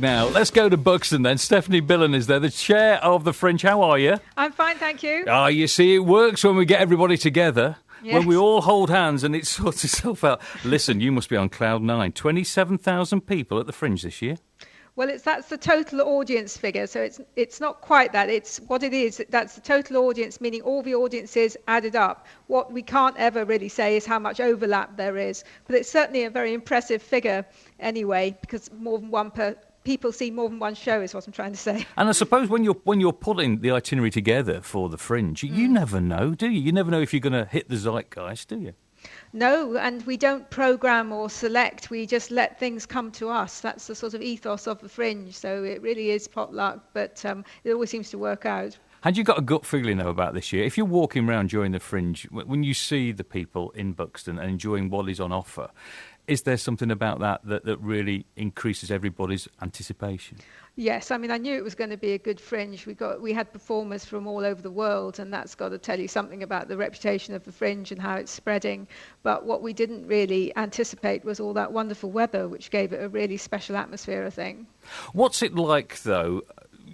now. Let's go to Buxton then. Stephanie Billen is there, the chair of the Fringe. How are you? I'm fine, thank you. Ah, you see, it works when we get everybody together. Yes. When we all hold hands and it sorts itself out. Listen, you must be on cloud nine. 27,000 people at the Fringe this year. Well, that's the total audience figure, so it's not quite that. It's what it is. That's the total audience, meaning all the audiences added up. What we can't ever really say is how much overlap there is, but it's certainly a very impressive figure anyway, because more than people see more than one show is what I'm trying to say. And I suppose when you're putting the itinerary together for the Fringe, you never know, do you? You never know if you're going to hit the zeitgeist, do you? No, and we don't program or select. We just let things come to us. That's the sort of ethos of the Fringe. So it really is potluck, but it always seems to work out. Had you got a gut feeling, though, about this year? If you're walking around during the Fringe, when you see the people in Buxton and enjoying what is on offer, is there something about that really increases everybody's anticipation? Yes, I mean, I knew it was going to be a good Fringe. We had performers from all over the world, and that's got to tell you something about the reputation of the Fringe and how it's spreading. But what we didn't really anticipate was all that wonderful weather, which gave it a really special atmosphere, I think. What's it like, though?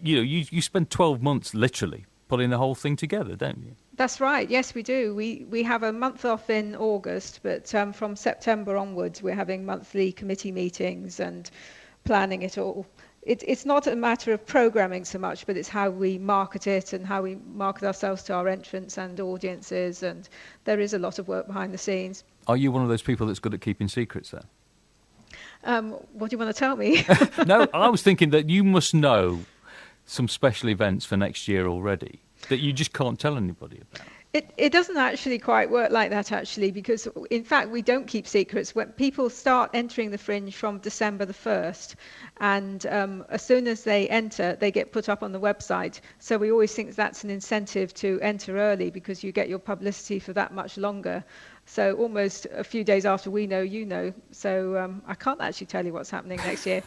You spend 12 months, literally, putting the whole thing together, don't you? That's right. Yes, we do. We have a month off in August, but from September onwards, we're having monthly committee meetings and planning it all. It's not a matter of programming so much, but it's how we market it and how we market ourselves to our entrants and audiences, and there is a lot of work behind the scenes. Are you one of those people that's good at keeping secrets, then? What do you want to tell me? No, I was thinking that you must know some special events for next year already that you just can't tell anybody about. It doesn't actually quite work like that, actually, because, in fact, we don't keep secrets. When people start entering the Fringe from December the 1st, and as soon as they enter, they get put up on the website. So we always think that's an incentive to enter early, because you get your publicity for that much longer. So almost a few days after we know, you know. So I can't actually tell you what's happening next year.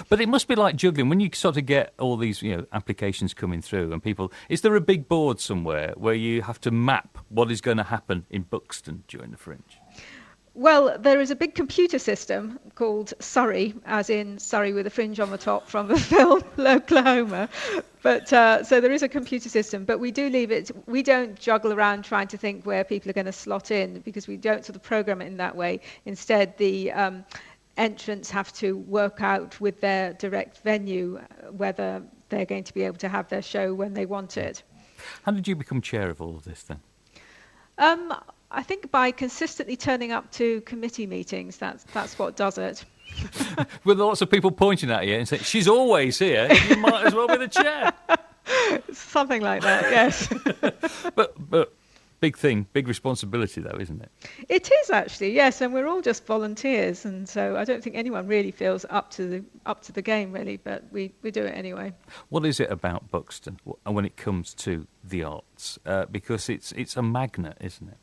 But it must be like juggling. When you sort of get all these applications coming through and people... Is there a big board somewhere where you have to map what is going to happen in Buxton during the Fringe? Well, there is a big computer system called Surrey, as in Surrey with a fringe on the top from the film Oklahoma. But so there is a computer system, but we do leave it. We don't juggle around trying to think where people are going to slot in, because we don't sort of program it in that way. Instead, the entrants have to work out with their direct venue whether they're going to be able to have their show when they want it. How did you become chair of all of this then? I think by consistently turning up to committee meetings, that's what does it. With lots of people pointing at you and saying, she's always here, you might as well be the chair. Something like that, yes. But big thing, big responsibility though, isn't it? It is actually, yes, and we're all just volunteers, and so I don't think anyone really feels up to the game really, but we do it anyway. What is it about Buxton when it comes to the arts? Because it's a magnet, isn't it?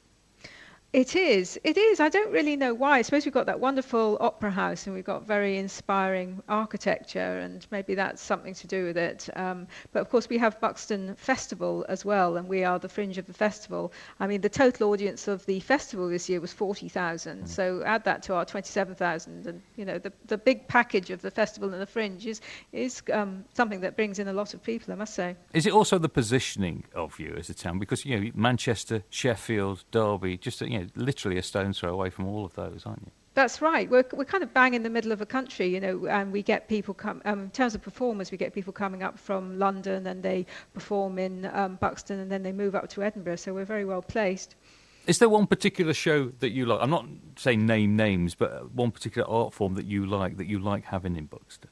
It is. I don't really know why. I suppose we've got that wonderful opera house and we've got very inspiring architecture, and maybe that's something to do with it. But of course we have Buxton Festival as well, and we are the Fringe of the festival. I mean, the total audience of the festival this year was 40,000. So add that to our 27,000, and the big package of the festival and the Fringe is something that brings in a lot of people, I must say. Is it also the positioning of you as a town? Because Manchester, Sheffield, Derby, just literally a stone's throw away from all of those, aren't you? That's right. We're kind of bang in the middle of a country, and we get people come. In terms of performers, we get people coming up from London, and they perform in Buxton, and then they move up to Edinburgh. So we're very well placed. Is there one particular show that you like? I'm not saying name names, but one particular art form that you like having in Buxton.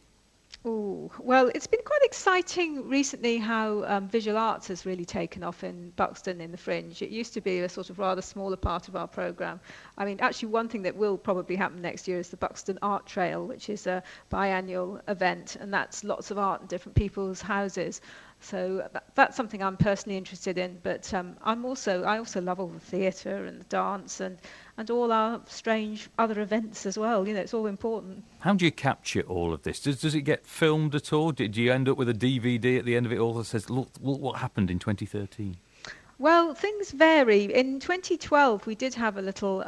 Oh, well, it's been quite exciting recently how visual arts has really taken off in Buxton in the Fringe. It used to be a sort of rather smaller part of our programme. I mean, actually one thing that will probably happen next year is the Buxton Art Trail, which is a biannual event, and that's lots of art in different people's houses. So that's something I'm personally interested in, but I also love all the theatre and the dance and all our strange other events as well. It's all important. How do you capture all of this? Does it get filmed at all? Did you end up with a DVD at the end of it all that says, look what happened in 2013? Well, things vary. In 2012, we did have a little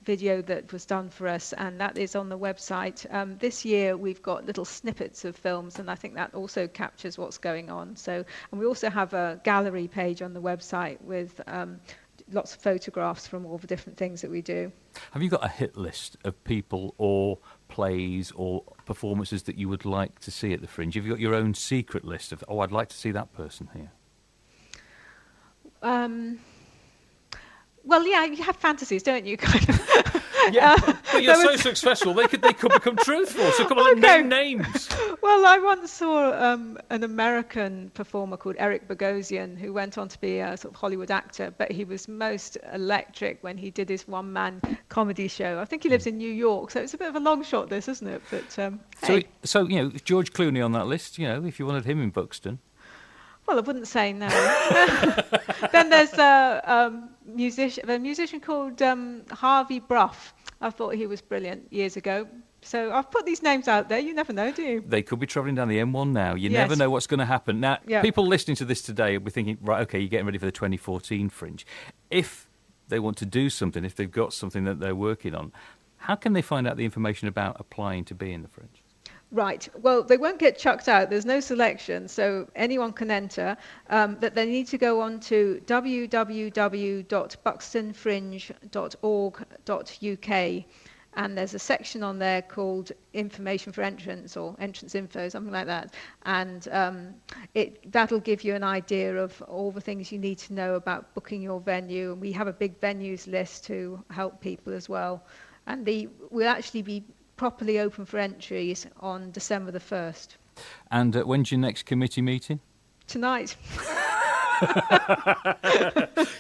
video that was done for us, and that is on the website. This year, we've got little snippets of films, and I think that also captures what's going on. So, and we also have a gallery page on the website with lots of photographs from all the different things that we do. Have you got a hit list of people or plays or performances that you would like to see at the Fringe? Have you got your own secret list of, I'd like to see that person here? Well, yeah, you have fantasies, don't you? Kind of. Yeah, but you're so successful, they could become truthful. So come on, name names. Well, I once saw an American performer called Eric Bogosian, who went on to be a sort of Hollywood actor, but he was most electric when he did his one-man comedy show. I think he lives in New York, so it's a bit of a long shot, this, isn't it? But hey. So you know, George Clooney on that list. You know, if you wanted him in Buxton. Well, I wouldn't say no. Then there's a musician called Harvey Brough. I thought he was brilliant years ago. So I've put these names out there. You never know, do you? They could be travelling down the M1 now. You never know what's going to happen. Now, people listening to this today will be thinking, right, okay, you're getting ready for the 2014 Fringe. If they want to do something, if they've got something that they're working on, how can they find out the information about applying to be in the Fringe? Right. Well, they won't get chucked out. There's no selection, so anyone can enter. That they need to go on to www.buxtonfringe.org.uk, and there's a section on there called Information for Entrance or Entrance Info, something like that. And that'll give you an idea of all the things you need to know about booking your venue. And we have a big venues list to help people as well. And we'll actually be properly open for entries on December the 1st. And when's your next committee meeting? Tonight.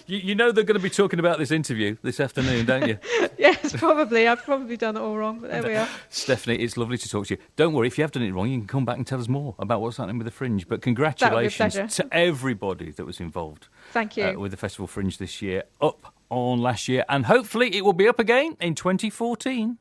You know they're going to be talking about this interview this afternoon, don't you? Yes, probably. I've probably done it all wrong, but there we are. Stephanie, it's lovely to talk to you. Don't worry, if you have done it wrong, you can come back and tell us more about what's happening with the Fringe. But congratulations to everybody that was involved. Thank you. With the Festival Fringe this year, up on last year, and hopefully it will be up again in 2014.